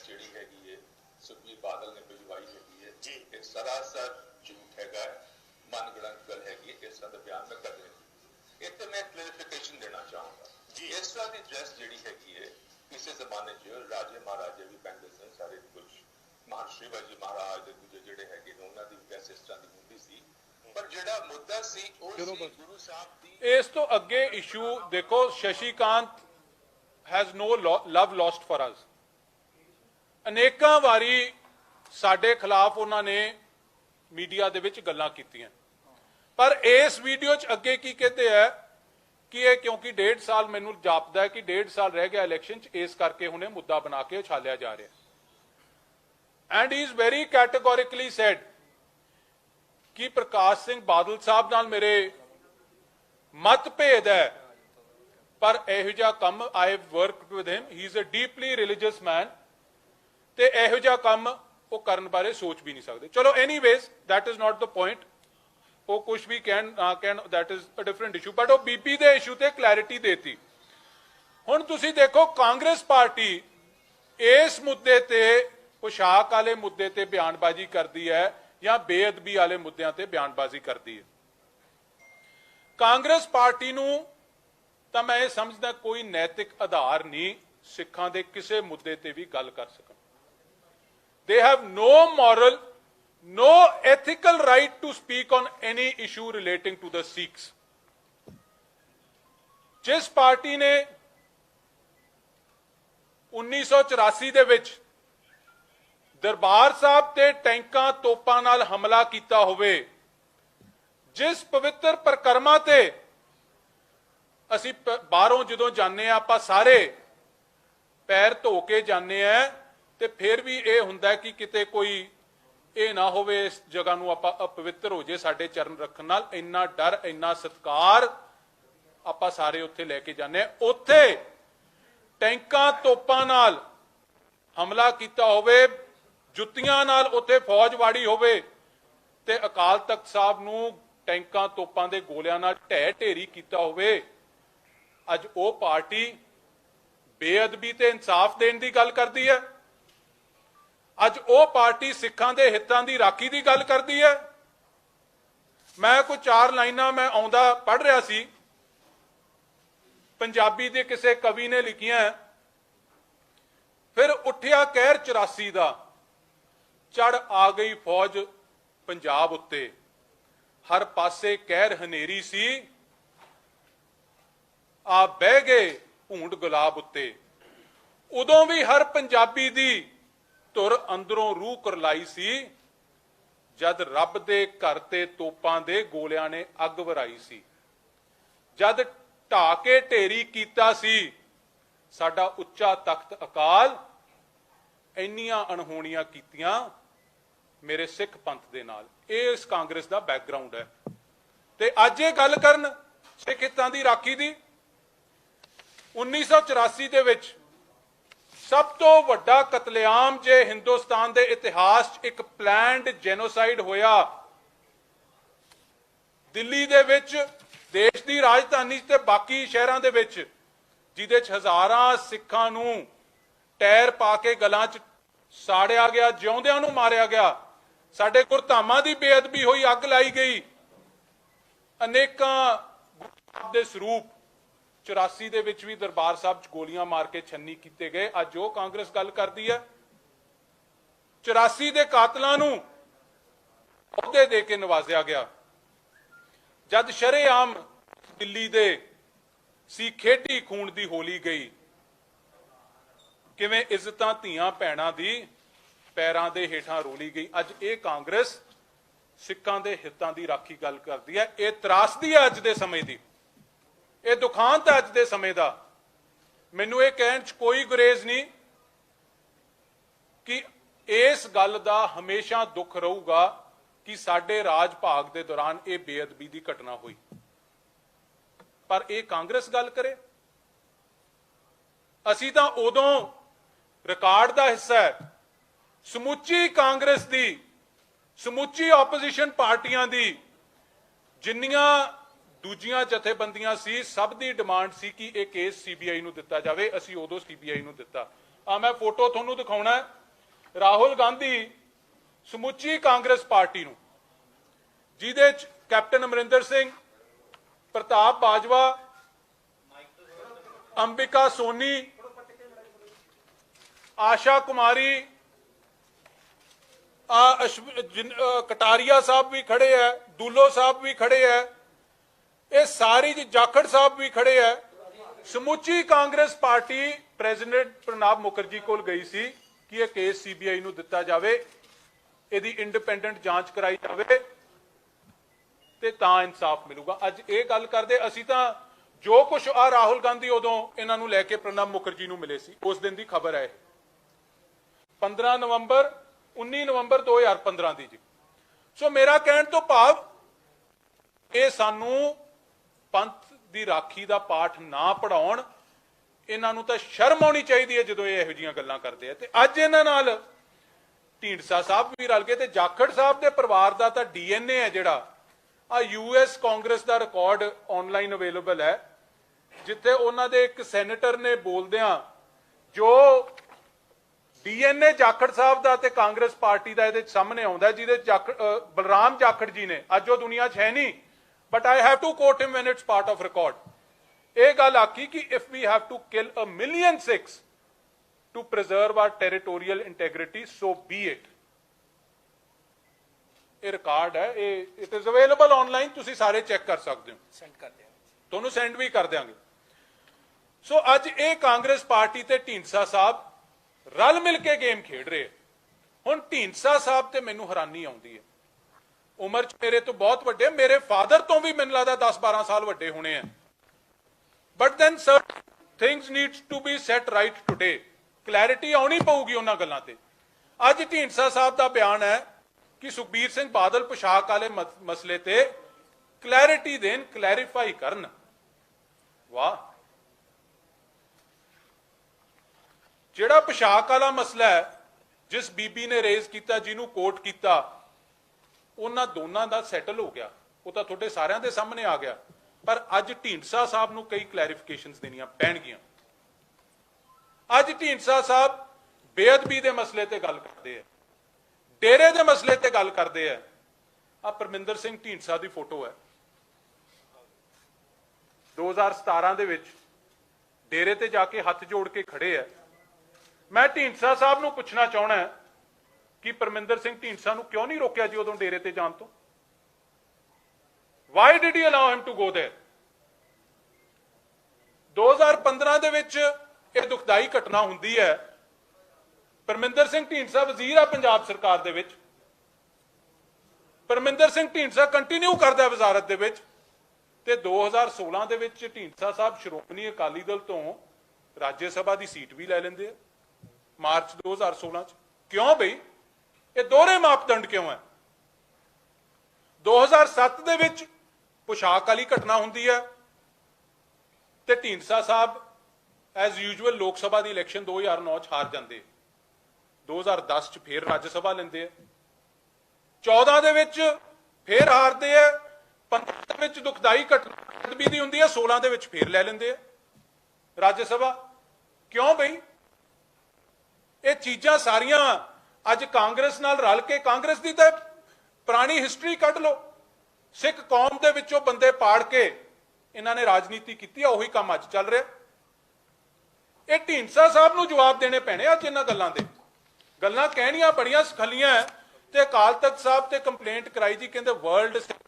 ਜਿਹੜੀ ਹੈਗੀ ਹੈ ਸੁਖਬੀਰ ਬਾਦਲ ਨੇ ਭਿਜਵਾਈ ਹੈਗੀ ਹੈ ਜੀ, ਇਹ ਸਰਾਸਰ ਝੂਠ ਹੈਗਾ, ਮਨਗੜੰਤ ਗੱਲ ਹੈਗੀ। ਇਸ ਤਰ੍ਹਾਂ ਦਾ ਬਿਆਨ ਮੈਂ ਕਰ ਰਿਹਾ। ਇੱਥੇ ਮੈਂ ਕਲੈਰੀਫਿਕੇਸ਼ਨ ਦੇਣਾ ਚਾਹੂੰਗਾ ਜੀ। ਇਸ ਤਰ੍ਹਾਂ ਦੀ ਡਰੈਸ ਜਿਹੜੀ ਹੈਗੀ ਹੈ ਕਿਸੇ ਜ਼ਮਾਨੇ 'ਚ ਰਾਜੇ ਮਹਾਰਾਜੇ ਵੀ ਪਹਿਨਦੇ ਸਨ, ਸਾਰੇ ਕੁਝ ਮਹਾਨ ਸ਼ਿਵਾਜੀ ਮਹਾਰਾਜ ਦੇ ਦੂਜੇ ਜਿਹੜੇ ਹੈਗੇ ਨੇ ਉਹਨਾਂ ਦੀ ਡਰੈਸ ਇਸ ਤਰ੍ਹਾਂ ਦੀ ਹੁੰਦੀ ਸੀ। ਪਰ ਜਿਹੜਾ ਮੁੱਦਾ ਸੀ ਉਹ ਸੀ ਗੁਰੂ ਸਾਹਿਬ ਦੀ। ਇਸ ਤੋਂ ਅੱਗੇ ਇਸ਼ੂ ਦੇਖੋ, Shashikant has no love lost for us। ਅਨੇਕਾਂ ਵਾਰੀ ਸਾਡੇ ਖਿਲਾਫ ਉਹਨਾਂ ਨੇ ਮੀਡੀਆ ਦੇ ਵਿੱਚ ਗੱਲਾਂ ਕੀਤੀਆਂ, ਪਰ ਇਸ ਵੀਡੀਓ 'ਚ ਅੱਗੇ ਕੀ ਕਹਿੰਦੇ ਆ ਕਿ ਇਹ ਕਿਉਂਕਿ 1.5 ਸਾਲ ਮੈਨੂੰ ਜਾਪਦਾ ਹੈ ਕਿ 1.5 ਸਾਲ ਰਹਿ ਗਿਆ ਇਲੈਕਸ਼ਨ 'ਚ, ਇਸ ਕਰਕੇ ਹੁਣੇ ਮੁੱਦਾ ਬਣਾ ਕੇ ਉਛਾਲਿਆ ਜਾ ਰਿਹਾ। And he is very categorically said ਕਿ ਪ੍ਰਕਾਸ਼ ਸਿੰਘ ਬਾਦਲ ਸਾਹਿਬ ਨਾਲ ਮੇਰੇ ਮਤਭੇਦ ਹੈ, ਪਰ ਇਹੋ ਜਿਹਾ ਕੰਮ I have worked with him, he is a deeply religious man, ਤੇ ਇਹੋ ਜਿਹਾ ਕੰਮ ਉਹ ਕਰਨ ਬਾਰੇ ਸੋਚ ਵੀ ਨਹੀਂ ਸਕਦੇ। ਚਲੋ anyways that is not the point, ਉਹ ਕੁਝ ਵੀ ਕਹਿਣ that is a different issue, but ਉਹ ਬੀਪੀ ਦੇ ਇਸ਼ੂ ਤੇ ਕਲੈਰਿਟੀ ਦੇਤੀ। ਹੁਣ ਤੁਸੀਂ ਦੇਖੋ ਕਾਂਗਰਸ ਪਾਰਟੀ ਇਸ ਮੁੱਦੇ ਤੇ, ਪੁਸ਼ਾਕ ਵਾਲੇ ਮੁੱਦੇ ਤੇ ਬਿਆਨਬਾਜ਼ੀ ਕਰਦੀ ਹੈ ਜਾਂ ਬੇਅਦਬੀ ਵਾਲੇ ਮੁੱਦਿਆਂ ਤੇ ਬਿਆਨਬਾਜ਼ੀ ਕਰਦੀ ਹੈ। ਕਾਂਗਰਸ ਪਾਰਟੀ ਨੂੰ ਤਾਂ ਮੈਂ ਇਹ ਸਮਝਦਾ ਕੋਈ ਨੈਤਿਕ ਆਧਾਰ ਨਹੀਂ ਸਿੱਖਾਂ ਦੇ ਕਿਸੇ ਮੁੱਦੇ ਤੇ ਵੀ ਗੱਲ ਕਰ ਸਕਣ। They have no moral, no ethical right to speak on any issue relating to the Sikhs. ਜਿਸ ਪਾਰਟੀ ਨੇ 1984 ਦੇ ਵਿੱਚ ਦਰਬਾਰ ਸਾਹਿਬ ਤੇ ਟੈਂਕਾਂ ਤੋਪਾਂ ਨਾਲ ਹਮਲਾ ਕੀਤਾ ਹੋਵੇ, ਜਿਸ ਪਵਿੱਤਰ ਪ੍ਰਕਰਮਾਂ ਤੇ ਅਸੀਂ ਬਾਹਰੋਂ ਜਦੋਂ ਜਾਂਦੇ ਆ ਆਪਾਂ ਸਾਰੇ ਪੈਰ ਧੋ ਕੇ ਜਾਂਦੇ ਆ, ਤੇ ਫਿਰ ਵੀ ਇਹ ਹੁੰਦਾ ਕਿ ਕਿਤੇ ਕੋਈ ਇਹ ਨਾ ਹੋਵੇ ਇਸ ਜਗ੍ਹਾ ਨੂੰ ਆਪਾਂ ਅਪਵਿੱਤਰ ਹੋ ਜੇ ਸਾਡੇ ਚਰਨ ਰੱਖਣ ਨਾਲ, ਇੰਨਾ ਡਰ ਇੰਨਾ ਸਤਿਕਾਰ ਆਪਾਂ ਸਾਰੇ ਉੱਥੇ ਲੈ ਕੇ ਜਾਂਦੇ ਆ। ਉੱਥੇ ਟੈਂਕਾਂ ਤੋਪਾਂ ਨਾਲ ਹਮਲਾ ਕੀਤਾ ਹੋਵੇ, ਜੁੱਤੀਆਂ ਨਾਲ ਉੱਥੇ ਫੌਜ ਵਾੜੀ ਹੋਵੇ, ਤੇ ਅਕਾਲ ਤਖਤ ਸਾਹਿਬ ਨੂੰ ਟੈਂਕਾਂ ਤੋਪਾਂ ਦੇ ਗੋਲਿਆਂ ਨਾਲ ਢਹਿ ਢੇਰੀ ਕੀਤਾ ਹੋਵੇ। ਅੱਜ ਉਹ ਪਾਰਟੀ ਬੇਅਦਬੀ ਤੇ ਇਨਸਾਫ ਦੇਣ ਦੀ ਗੱਲ ਕਰਦੀ ਹੈ, ਅੱਜ ਉਹ ਪਾਰਟੀ ਸਿੱਖਾਂ ਦੇ ਹਿੱਤਾਂ ਦੀ ਰਾਖੀ ਦੀ ਗੱਲ ਕਰਦੀ ਹੈ। ਮੈਂ ਕੋਈ 4 ਲਾਈਨਾਂ ਮੈਂ ਆਉਂਦਾ ਪੜ੍ਹ ਰਿਹਾ ਸੀ, ਪੰਜਾਬੀ ਦੇ ਕਿਸੇ ਕਵੀ ਨੇ ਲਿਖੀਆਂ, ਫਿਰ ਉੱਠਿਆ ਕਹਿਰ 84 ਦਾ, ਚੜ ਆ ਗਈ ਫੌਜ ਪੰਜਾਬ ਉੱਤੇ, ਹਰ ਪਾਸੇ ਕਹਿਰ ਹਨੇਰੀ ਸੀ, ਆ ਬਹਿ ਗਏ ਭੂੰਡ ਗੁਲਾਬ ਉੱਤੇ। ਉਦੋਂ ਵੀ ਹਰ ਪੰਜਾਬੀ ਦੀ ਧੁਰ ਅੰਦਰੋਂ ਰੂਹ ਕਰਲਾਈ ਸੀ, ਜਦ ਰੱਬ ਦੇ ਘਰ ਤੇ ਤੋਪਾਂ ਦੇ ਗੋਲਿਆਂ ਨੇ ਅੱਗ ਵਰਾਈ ਸੀ, ਜਦ ਢਾ ਕੇ ਢੇਰੀ ਕੀਤਾ ਸੀ ਸਾਡਾ ਉੱਚਾ ਤਖਤ ਅਕਾਲ, ਇੰਨੀਆਂ ਅਣਹੋਣੀਆਂ ਕੀਤੀਆਂ ਮੇਰੇ ਸਿੱਖ ਪੰਥ ਦੇ ਨਾਲ। ਇਹ ਇਸ ਕਾਂਗਰਸ ਦਾ ਬੈਕਗ੍ਰਾਉਂਡ ਹੈ। ਤੇ ਅੱਜ ਇਹ ਗੱਲ ਕਰਨ ਸਿੱਖ ਹਿੱਤਾਂ ਦੀ ਰਾਖੀ ਦੀ। 1984 ਦੇ ਵਿੱਚ ਸਭ ਤੋਂ ਵੱਡਾ ਕਤਲੇਆਮ ਜੇ ਹਿੰਦੁਸਤਾਨ ਦੇ ਇਤਿਹਾਸ 'ਚ ਇੱਕ ਪਲੈਨਡ ਜੈਨੋਸਾਈਡ ਹੋਇਆ, ਦਿੱਲੀ ਦੇ ਵਿੱਚ, ਦੇਸ਼ ਦੀ ਰਾਜਧਾਨੀ ਤੇ ਬਾਕੀ ਸ਼ਹਿਰਾਂ ਦੇ ਵਿੱਚ, ਜਿਹਦੇ 'ਚ ਹਜ਼ਾਰਾਂ ਸਿੱਖਾਂ ਨੂੰ ਟਾਇਰ ਪਾ ਕੇ ਗਲਾਂ 'ਚ ਸਾੜਿਆ ਗਿਆ, ਜਿਉਂਦਿਆਂ ਨੂੰ ਮਾਰਿਆ ਗਿਆ, ਸਾਡੇ ਗੁਰਧਾਮਾਂ ਦੀ ਬੇਅਦਬੀ ਹੋਈ, ਅੱਗ ਲਾਈ ਗਈ, ਅਨੇਕਾਂ ਗੁਰੂ ਦੇ ਸਰੂਪ 84 ਦੇ ਵਿੱਚ ਵੀ ਦਰਬਾਰ ਸਾਹਿਬ 'ਚ ਗੋਲੀਆਂ ਮਾਰ ਕੇ ਛੰਨੀ ਕੀਤੇ ਗਏ। ਅੱਜ ਉਹ ਕਾਂਗਰਸ ਗੱਲ ਕਰਦੀ ਹੈ। 84 ਦੇ ਕਾਤਲਾਂ ਨੂੰ ਅਹੁਦੇ ਦੇ ਕੇ ਨਵਾਜ਼ਿਆ ਗਿਆ, ਜਦ ਸ਼ਰੇਆਮ ਦਿੱਲੀ ਦੇ ਸੀ ਖੇਡੀ ਖੂਨ ਦੀ ਹੋਲੀ ਗਈ, ਕਿਵੇਂ ਇੱਜ਼ਤਾਂ ਧੀਆਂ ਭੈਣਾਂ ਦੀ ਪੈਰਾਂ ਦੇ ਹੇਠਾਂ ਰੋਲੀ ਗਈ। ਅੱਜ ਇਹ ਕਾਂਗਰਸ ਸਿੱਖਾਂ ਦੇ ਹਿੱਤਾਂ ਦੀ ਰਾਖੀ ਗੱਲ ਕਰਦੀ ਹੈ। ਇਹ ਤਰਾਸਦੀ ਹੈ ਅੱਜ ਦੇ ਸਮੇਂ ਦੀ, ਇਹ ਦੁਖਾਂਤ ਹੈ ਅੱਜ ਦੇ ਸਮੇਂ ਦਾ। ਮੈਨੂੰ ਇਹ ਕਹਿਣ 'ਚ ਕੋਈ ਗੁਰੇਜ਼ ਨਹੀਂ ਕਿ ਇਸ ਗੱਲ ਦਾ ਹਮੇਸ਼ਾ ਦੁੱਖ ਰਹੂਗਾ ਕਿ ਸਾਡੇ ਰਾਜ ਭਾਗ ਦੇ ਦੌਰਾਨ ਇਹ ਬੇਅਦਬੀ ਦੀ ਘਟਨਾ ਹੋਈ, ਪਰ ਇਹ ਕਾਂਗਰਸ ਗੱਲ ਕਰੇ। ਅਸੀਂ ਤਾਂ ਉਦੋਂ ਰਿਕਾਰਡ ਦਾ ਹਿੱਸਾ ਹੈ, ਸਮੁੱਚੀ ਕਾਂਗਰਸ ਦੀ, ਸਮੁੱਚੀ ਆਪੋਜੀਸ਼ਨ ਪਾਰਟੀਆਂ ਦੀ, ਜਿੰਨੀਆਂ ਦੂਜੀਆਂ ਜਥੇਬੰਦੀਆਂ ਸੀ, ਸਭ ਦੀ ਡਿਮਾਂਡ ਸੀ ਕਿ ਇਹ ਕੇਸ ਸੀਬੀਆਈ ਨੂੰ ਦਿੱਤਾ ਜਾਵੇ। ਅਸੀਂ ਉਦੋਂ ਸੀਬੀਆਈ ਨੂੰ ਦਿੱਤਾ। ਆ ਮੈਂ ਫੋਟੋ ਤੁਹਾਨੂੰ ਦਿਖਾਉਣਾ ਹੈ, ਰਾਹੁਲ ਗਾਂਧੀ ਸਮੁੱਚੀ ਕਾਂਗਰਸ ਪਾਰਟੀ ਨੂੰ, ਜਿਹਦੇ ਚ ਕੈਪਟਨ ਅਮਰਿੰਦਰ ਸਿੰਘ, ਪ੍ਰਤਾਪ ਬਾਜਵਾ, ਅੰਬਿਕਾ ਸੋਨੀ, आशा कुमारी, कटारिया साहब भी खड़े है, दूलो साहब भी खड़े है, ये सारी जाखड़ साहब भी खड़े है। समूची कांग्रेस पार्टी प्रेसिडेंट प्रणब मुखर्जी को गई सी कि यह केस सीबीआई नूं दिता जावे, इहदी इंडिपेंडेंट जांच कराई जावे ते तां इंसाफ मिलूगा। अज ये गल करदे असीं तां जो कुछ आ राहुल गांधी उदों इन्हां नूं लैके प्रणब मुखर्जी नूं मिले सी, उस दिन दी खबर है 15 नवंबर 19 नवंबर 2015 ਦੀ ਜੀ। ਸੋ ਮੇਰਾ ਕਹਿਣ ਤੋਂ ਭਾਵ ਇਹ ਸਾਨੂੰ ਪੰਥ ਦੀ ਰਾਖੀ ਦਾ ਪਾਠ ਨਾ ਪੜਾਉਣ, ਇਹਨਾਂ ਨੂੰ ਤਾਂ ਸ਼ਰਮ ਆਉਣੀ ਚਾਹੀਦੀ ਹੈ ਜਦੋਂ ਇਹ ਇਹੋ ਜਿਹੀਆਂ ਗੱਲਾਂ ਕਰਦੇ ਆ। ਤੇ ਅੱਜ ਇਹਨਾਂ ਨਾਲ ਢੀਂਡਸਾ ਸਾਹਿਬ ਵੀ ਰਲ ਗਏ ਤੇ ਜਾਖੜ ਸਾਹਿਬ ਦੇ ਪਰਿਵਾਰ ਦਾ ਤਾਂ ਡੀਐਨਏ ਹੈ ਜਿਹੜਾ ਆ ਯੂਐਸ ਕਾਂਗਰਸ ਦਾ ਰਿਕਾਰਡ ਆਨਲਾਈਨ ਅਵੇਲੇਬਲ ਹੈ, ਜਿੱਥੇ ਉਹਨਾਂ ਦੇ ਇੱਕ ਸੈਨੇਟਰ ਨੇ ਬੋਲਦਿਆਂ ਜੋ ਡੀਐਨਏ ਜਾਖੜ ਸਾਹਿਬ ਦਾ ਤੇ ਕਾਂਗਰਸ ਪਾਰਟੀ ਦਾ ਇਹਦੇ ਸਾਹਮਣੇ ਆਉਂਦਾ, ਜਿਹਦੇ ਬਲਰਾਮ ਜਾਖੜ ਜੀ ਨੇ, ਅੱਜ ਉਹ ਦੁਨੀਆ 'ਚ ਹੈ ਨਹੀਂ, but I have to quote him when it's part of record, ਇਹ ਗੱਲ ਆਖੀ ਕਿ if we have to kill a million Sikhs to preserve our territorial integrity so be it. ਇਹ ਰਿਕਾਰਡ ਹੈ, ਇਹ ਇਟ ਇਜ਼ ਅਵੇਲੇਬਲ ਆਨਲਾਈਨ, ਤੁਸੀਂ ਸਾਰੇ check ਕਰ ਸਕਦੇ ਹੋ, ਸੈਂਡ ਕਰ ਦਿਆਂਗੇ, ਤੁਹਾਨੂੰ ਸੈਂਡ ਵੀ ਕਰ ਦਿਆਂਗੇ। ਸੋ ਅੱਜ ਇਹ ਕਾਂਗਰਸ ਪਾਰਟੀ ਤੇ ਢੀਂਡਸਾ ਸਾਹਿਬ रल मिल के गेम खेड रहे। हुण ढींडसा साहब ते मैनू हैरानी आउंदी है, उमर च मेरे तो बहुत वड्डे, मेरे फादर तो भी मैनूं लगदा 10-12 साल वड्डे होने हैं, but then certain things needs to be set right today, clarity आउणी पऊगी उन्हां गल्लां ते। अज ढींडसा साहब दा बयान है कि सुखबीर सिंह बादल पोशाक वाले मसले ते क्लैरिटी देन, क्लैरीफाई करन। वाह, ਜਿਹੜਾ पोशाक वाला मसला है जिस बीबी ने रेज किया, जिन्हों कोट किया, उन्हां दोनों का सैटल हो गया, वो तो तुहाडे सारिਆਂ ਦੇ सामने आ गया। पर अज ढींडसा साहब नूं कई क्लैरिफिकेशनस देनियां पैणगीਆਂ। अज ढींडसा साहब बेअदबी के मसले ते गल करते हैं, डेरे के मसले ते गल करते हैं। आ परमिंदर सिंह ढींडसा की फोटो है, 2017 ਦੇ ਵਿੱਚ डेरे ते जाके हथ जोड़ के खड़े है। मैं ढींडसा साहब नूं पुछना चाहना है कि परमिंदर सिंह ढींडसा नूं क्यों नहीं रोकिया जी उदों डेरे ते जाण तो? Why did you allow him to go there? 2015 ਦੇ ਵਿੱਚ ਇਹ ਦੁਖਦਾਈ ਘਟਨਾ ਹੁੰਦੀ ਹੈ। परमिंदर सिंह ढींडसा वजीर आ पंजाब सरकार ਦੇ ਵਿੱਚ, परमिंदर सिंह ढींडसा कंटिन्यू करदा वजारत ਦੇ ਵਿੱਚ, ਤੇ 2016 ਦੇ ਵਿੱਚ ਢੀਂਡਸਾ ਸਾਹਿਬ ਸ਼੍ਰੋਮਣੀ ਅਕਾਲੀ ਦਲ ਤੋਂ राज्य सभा ਦੀ सीट भी ਲੈ ਲੈਂਦੇ ਆ मार्च 2016 च। क्यों बई, ये दोहरे मापदंड क्यों है? 2007 ਦੇ ਵਿੱਚ पोशाक वाली घटना ਹੁੰਦੀ है ਤੇ ਢੀਂਡਸਾ ਸਾਹਿਬ एज यूजुअल लोक सभा ਦੀ इलैक्शन 2009 ਚ हार ਜਾਂਦੇ, 2010 ਚ फिर राज्य सभा ਲੈਂਦੇ ਆ, 14 ਦੇ ਵਿੱਚ फिर हारਦੇ ਆ, 15 ਦੇ ਵਿੱਚ ਦੁਖਦਾਈ ਘਟਨਾ ਵੀ ਦੀ ਹੁੰਦੀ ਹੈ, 16 ਦੇ ਵਿੱਚ फिर ਲੈ ਲੈਂਦੇ ਆ राज्य सभा। क्यों बई? ਇਹ ਚੀਜ਼ਾਂ ਸਾਰੀਆਂ ਅੱਜ ਕਾਂਗਰਸ ਨਾਲ ਰਲ ਕੇ, ਕਾਂਗਰਸ ਦੀ ਤਾਂ ਪੁਰਾਣੀ ਹਿਸਟਰੀ ਕੱਢ ਲਓ, ਸਿੱਖ ਕੌਮ ਦੇ ਵਿੱਚੋਂ ਬੰਦੇ ਪਾੜ ਕੇ ਇਹਨਾਂ ਨੇ ਰਾਜਨੀਤੀ ਕੀਤੀ ਆ, ਉਹੀ ਕੰਮ ਅੱਜ ਚੱਲ ਰਿਹਾ। ਇਹ ਢੀਂਡਸਾ ਸਾਹਿਬ ਨੂੰ ਜਵਾਬ ਦੇਣੇ ਪੈਣੇ ਅੱਜ ਇਹਨਾਂ ਗੱਲਾਂ ਦੇ। ਗੱਲਾਂ ਕਹਿਣੀਆਂ ਬੜੀਆਂ ਸਖਲੀਆਂ ਹੈ ਤੇ ਅਕਾਲ ਤਖਤ ਸਾਹਿਬ ਤੇ ਕੰਪਲੇਂਟ ਕਰਾਈ ਜੀ, ਕਹਿੰਦੇ ਵਰਲਡ ਸਿੱਖ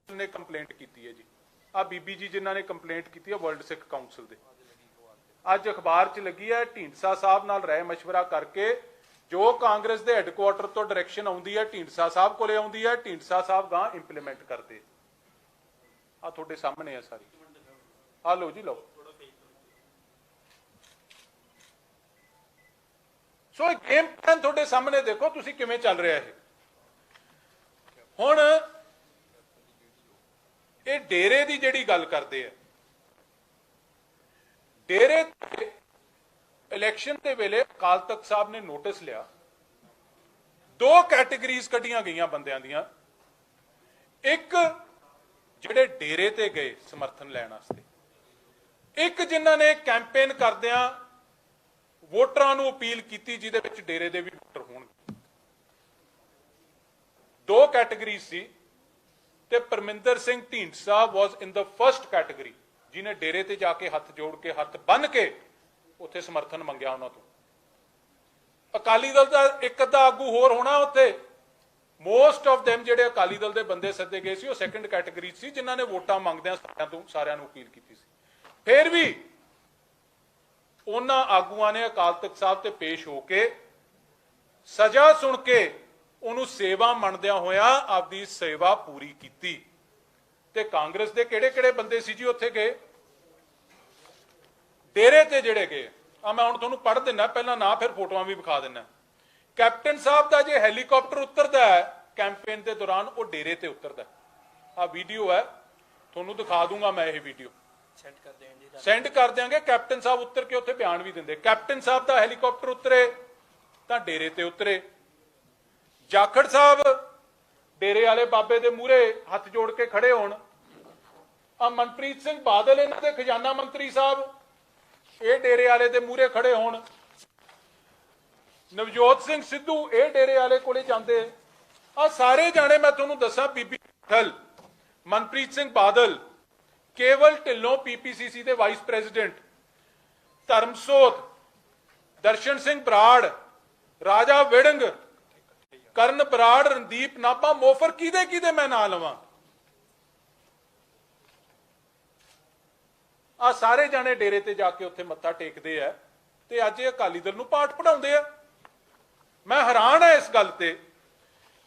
ਨੇ ਕੰਪਲੇਂਟ ਕੀਤੀ ਹੈ ਜੀ। ਆ ਬੀਬੀ ਜੀ ਜਿਨ੍ਹਾਂ ਨੇ ਕੰਪਲੇਂਟ ਕੀਤੀ ਹੈ ਵਰਲਡ ਸਿੱਖ ਕਾਉਂਸਲ ਦੇ, ਅੱਜ ਅਖਬਾਰ 'ਚ ਲੱਗੀ ਹੈ। ਢੀਂਡਸਾ ਸਾਹਿਬ ਨਾਲ ਰਾਏ ਮਸ਼ਵਰਾ ਕਰਕੇ ਜੋ ਕਾਂਗਰਸ ਦੇ ਹੈੱਡਕੁਆਟਰ ਤੋਂ ਡਾਇਰੈਕਸ਼ਨ ਆਉਂਦੀ ਹੈ ਢੀਂਡਸਾ ਸਾਹਿਬ ਕੋਲੇ ਆਉਂਦੀ ਹੈ, ਢੀਂਡਸਾ ਸਾਹਿਬ ਗਾਂ ਇੰਪਲੀਮੈਂਟ ਕਰਦੇ। ਆ ਤੁਹਾਡੇ ਸਾਹਮਣੇ ਹੈ ਸਾਰੀ, ਆ ਲਓ ਜੀ ਲਓ। ਸੋ ਇਹ ਗੇਮ ਪਲਾਨ ਤੁਹਾਡੇ ਸਾਹਮਣੇ ਦੇਖੋ ਤੁਸੀਂ ਕਿਵੇਂ ਚੱਲ ਰਿਹਾ ਇਹ। ਹੁਣ ਇਹ ਡੇਰੇ ਦੀ ਜਿਹੜੀ ਗੱਲ ਕਰਦੇ ਆ, डेरे इलैक्शन के वेले अकाल तख्त साहब ने नोटिस लिया, 2 कैटेगरीज कढ़ियां गई बंदियां दियां। एक जिहड़े डेरे ते गए समर्थन लैण वास्ते, एक जिन्हां ने कैंपेन करदियां ਵੋਟਰਾਂ ਨੂੰ ਅਪੀਲ ਕੀਤੀ ਜਿਹਦੇ ਵਿੱਚ ਡੇਰੇ ਦੇ ਵੀ ਵੋਟਰ ਹੋਣਗੇ। 2 ਕੈਟਾਗਰੀ ਸੀ ਤੇ ਪਰਮਿੰਦਰ ਸਿੰਘ ਢੀਂਡਸਾ ਵਾਸ ਇਨ ਦਾ ਫਰਸਟ ਕੈਟਾਗਰੀ, ਜਿਹਨੇ ਡੇਰੇ ਤੇ ਜਾ ਕੇ ਹੱਥ ਜੋੜ ਕੇ ਹੱਥ ਬੰਨ ਕੇ ਉੱਥੇ ਸਮਰਥਨ ਮੰਗਿਆ ਉਹਨਾਂ ਤੋਂ। ਅਕਾਲੀ ਦਲ ਦਾ ਇੱਕ ਅੱਧਾ ਆਗੂ ਹੋਰ ਹੋਣਾ ਉੱਥੇ, ਮੋਸਟ ਆਫ them ਜਿਹੜੇ ਅਕਾਲੀ ਦਲ ਦੇ ਬੰਦੇ ਸੱਦੇ ਗਏ ਸੀ ਉਹ ਸੈਕੰਡ ਕੈਟਾਗਰੀ ਸੀ, ਜਿਨ੍ਹਾਂ ਨੇ ਵੋਟਾਂ ਮੰਗਦਿਆਂ ਸਾਰਿਆਂ ਨੂੰ ਅਪੀਲ ਕੀਤੀ ਸੀ। ਫਿਰ ਵੀ ਉਹਨਾਂ ਆਗੂਆਂ ਨੇ ਅਕਾਲ ਤਖਤ ਸਾਹਿਬ ਤੇ ਪੇਸ਼ ਹੋ ਕੇ ਸਜ਼ਾ ਸੁਣ ਕੇ ਉਹਨੂੰ ਸੇਵਾ ਮੰਨਦਿਆਂ ਹੋਇਆ ਆਪਦੀ ਸੇਵਾ ਪੂਰੀ ਕੀਤੀ। ਤੇ ਕਾਂਗਰਸ ਦੇ ਕਿਹੜੇ ਬੰਦੇ ਸੀ ਜੀ ਉੱਥੇ ਗਏ ਡੇਰੇ ਤੇ ਜਿਹੜੇ ਗਏ? ਮੈਂ ਹੁਣ ਤੁਹਾਨੂੰ ਪੜ੍ਹ ਦਿੰਦਾ ਪਹਿਲਾਂ ਨਾ, ਫਿਰ ਫੋਟੋਆਂ ਵੀ ਵਿਖਾ ਦਿੰਦਾ। ਕੈਪਟਨ ਸਾਹਿਬ ਦਾ ਜੇ ਹੈਲੀਕਾਪਟਰ ਉਤਰਦਾ ਹੈ ਕੈਂਪੇਨ ਦੇ ਦੌਰਾਨ, ਉਹ ਡੇਰੇ ਤੇ ਉਤਰਦਾ। ਆ ਵੀਡੀਓ ਹੈ, ਤੁਹਾਨੂੰ ਦਿਖਾ ਦੂੰਗਾ ਮੈਂ ਇਹ ਵੀਡੀਓ, ਸੈਂਡ ਕਰ ਦਿਆਂਗੇ। ਕੈਪਟਨ ਸਾਹਿਬ ਉਤਰ ਕੇ ਉੱਥੇ ਬਿਆਨ ਵੀ ਦਿੰਦੇ। ਕੈਪਟਨ ਸਾਹਿਬ ਦਾ ਹੈਲੀਕਾਪਟਰ ਉਤਰੇ ਤਾਂ ਡੇਰੇ ਤੇ ਉਤਰੇ। ਜਾਖੜ ਸਾਹਿਬ ਡੇਰੇ ਵਾਲੇ ਬਾਬੇ ਦੇ ਮੂਹਰੇ ਹੱਥ ਜੋੜ ਕੇ ਖੜੇ ਹੋਣ। ਮਨਪ੍ਰੀਤ ਸਿੰਘ ਬਾਦਲ ਇਹਨਾਂ ਦੇ ਖਜ਼ਾਨਾ ਮੰਤਰੀ ਸਾਹਿਬ ਇਹ ਡੇਰੇ ਵਾਲੇ ਦੇ ਮੂਹਰੇ ਖੜੇ ਹੋਣ। ਨਵਜੋਤ ਸਿੰਘ ਸਿੱਧੂ ਇਹ ਡੇਰੇ ਵਾਲੇ ਕੋਲੇ ਜਾਂਦੇ। ਸਾਰੇ ਜਾਣੇ ਮੈਂ ਤੁਹਾਨੂੰ ਦੱਸਾਂ, ਬੀਬੀ ਠਲ, ਮਨਪ੍ਰੀਤ ਸਿੰਘ ਬਾਦਲ, ਕੇਵਲ ਢਿੱਲੋਂ ਪੀਪੀਸੀਸੀ ਦੇ ਵਾਈਸ ਪ੍ਰੈਜ਼ੀਡੈਂਟ, ਧਰਮਸੋਤ, ਦਰਸ਼ਨ ਸਿੰਘ ਬਰਾੜ, ਰਾਜਾ ਵਿੜੰਗ, ਕਰਨ ਬਰਾੜ, ਰਣਦੀਪ ਨਾਭਾ, ਮੋਫਰ, ਕਿਹਦੇ ਮੈਂ ਨਾਂ ਲਵਾਂ। ਸਾਰੇ ਜਾਣੇ ਡੇਰੇ ਤੇ ਜਾ ਕੇ ਉੱਥੇ ਮੱਥਾ ਟੇਕਦੇ ਆ ਤੇ ਅੱਜ ਇਹ ਅਕਾਲੀ ਦਲ ਨੂੰ ਪਾਠ ਪੜਾਉਂਦੇ ਆ। ਮੈਂ ਹੈਰਾਨ ਹਾਂ ਇਸ ਗੱਲ ਤੇ